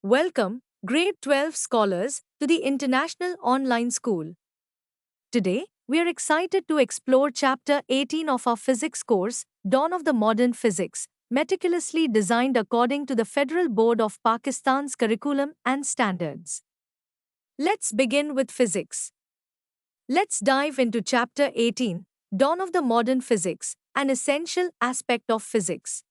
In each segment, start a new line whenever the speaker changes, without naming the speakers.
Welcome, Grade 12 scholars, to the International Online School. Today, we are excited to explore Chapter 18 of our physics course, Dawn of the Modern Physics, meticulously designed according to the Federal Board of Pakistan's curriculum and standards. Let's begin with physics. Let's dive into Chapter 18, Dawn of the Modern Physics, an essential aspect of physics.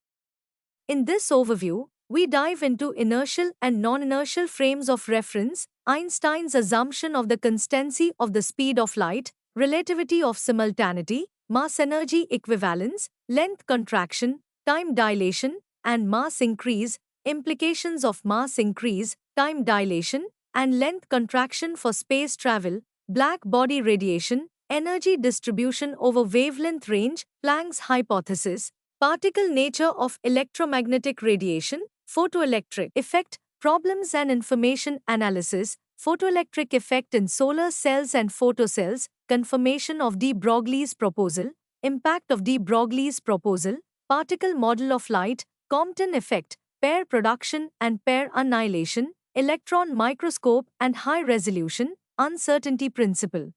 In this overview, we dive into inertial and non-inertial frames of reference, Einstein's assumption of the constancy of the speed of light, relativity of simultaneity, mass-energy equivalence, length contraction, time dilation, and mass increase, implications of mass increase, time dilation, and length contraction for space travel, black body radiation, energy distribution over wavelength range, Planck's hypothesis, particle nature of electromagnetic radiation, photoelectric effect, problems and information analysis, photoelectric effect in solar cells and photocells, confirmation of de Broglie's proposal, impact of de Broglie's proposal, particle model of light, Compton effect, pair production and pair annihilation, electron microscope and high resolution, uncertainty principle.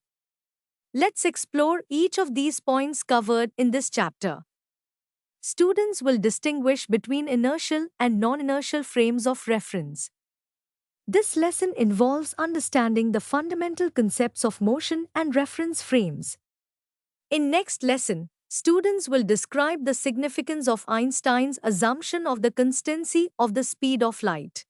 Let's explore each of these points covered in this chapter. Students will distinguish between inertial and non-inertial frames of reference. This lesson involves understanding the fundamental concepts of motion and reference frames. In next lesson, students will describe the significance of Einstein's assumption of the constancy of the speed of light.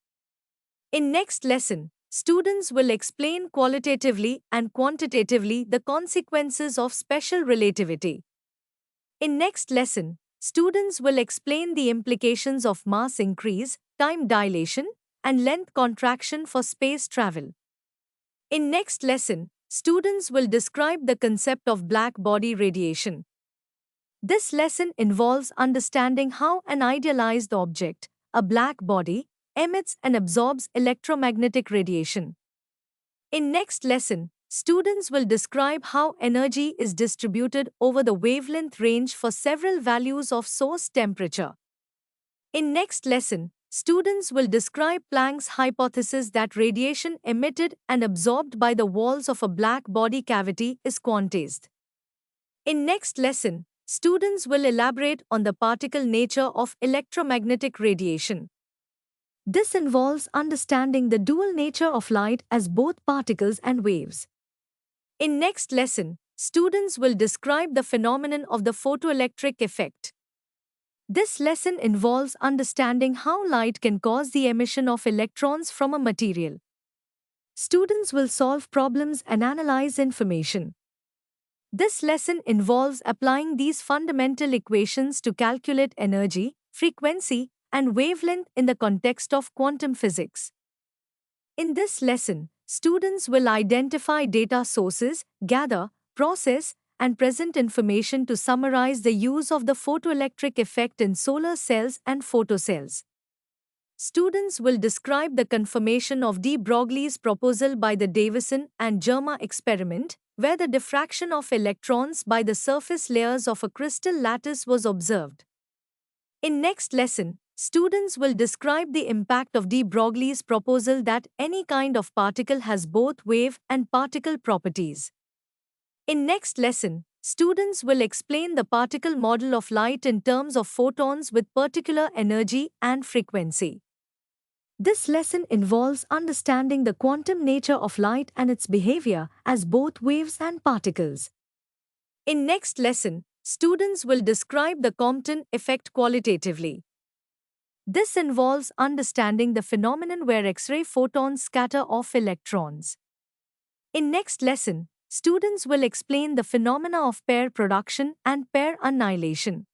In next lesson, students will explain qualitatively and quantitatively the consequences of special relativity. In next lesson, students will explain the implications of mass increase, time dilation, and length contraction for space travel. In next lesson, students will describe the concept of black body radiation. This lesson involves understanding how an idealized object, a black body, emits and absorbs electromagnetic radiation. In next lesson, students will describe how energy is distributed over the wavelength range for several values of source temperature. In next lesson, students will describe Planck's hypothesis that radiation emitted and absorbed by the walls of a black body cavity is quantized. In next lesson, students will elaborate on the particle nature of electromagnetic radiation. This involves understanding the dual nature of light as both particles and waves. In next lesson, students will describe the phenomenon of the photoelectric effect. This lesson involves understanding how light can cause the emission of electrons from a material. Students will solve problems and analyze information. This lesson involves applying these fundamental equations to calculate energy, frequency, and wavelength in the context of quantum physics. In this lesson, students will identify data sources, gather, process, and present information to summarize the use of the photoelectric effect in solar cells and photocells. Students will describe the confirmation of de Broglie's proposal by the Davison and Germa experiment, where the diffraction of electrons by the surface layers of a crystal lattice was observed. In next lesson, students will describe the impact of de Broglie's proposal that any kind of particle has both wave and particle properties. In next lesson, students will explain the particle model of light in terms of photons with particular energy and frequency. This lesson involves understanding the quantum nature of light and its behavior as both waves and particles. In next lesson, students will describe the Compton effect qualitatively. This involves understanding the phenomenon where X-ray photons scatter off electrons. In next lesson, students will explain the phenomena of pair production and pair annihilation.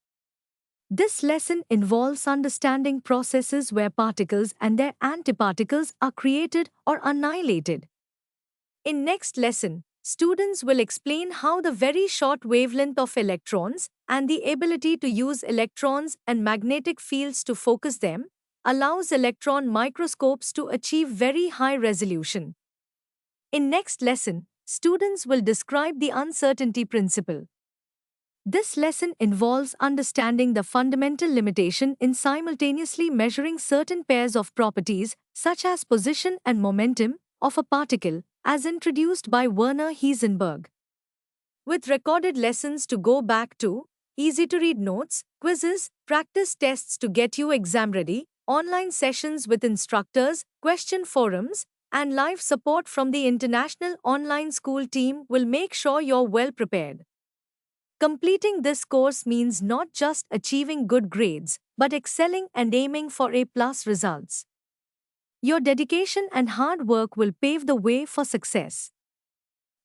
This lesson involves understanding processes where particles and their antiparticles are created or annihilated. In next lesson, students will explain how the very short wavelength of electrons and the ability to use electrons and magnetic fields to focus them allows electron microscopes to achieve very high resolution. In next lesson, students will describe the uncertainty principle. This lesson involves understanding the fundamental limitation in simultaneously measuring certain pairs of properties, such as position and momentum, of a particle, as introduced by Werner Heisenberg. With recorded lessons to go back to, easy to read notes, quizzes, practice tests to get you exam ready, online sessions with instructors, question forums, and live support from the International Online School team will make sure you're well prepared. Completing this course means not just achieving good grades, but excelling and aiming for A+ results. Your dedication and hard work will pave the way for success.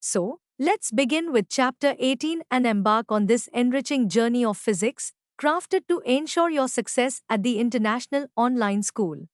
So, let's begin with Chapter 18 and embark on this enriching journey of physics, crafted to ensure your success at the International Online School.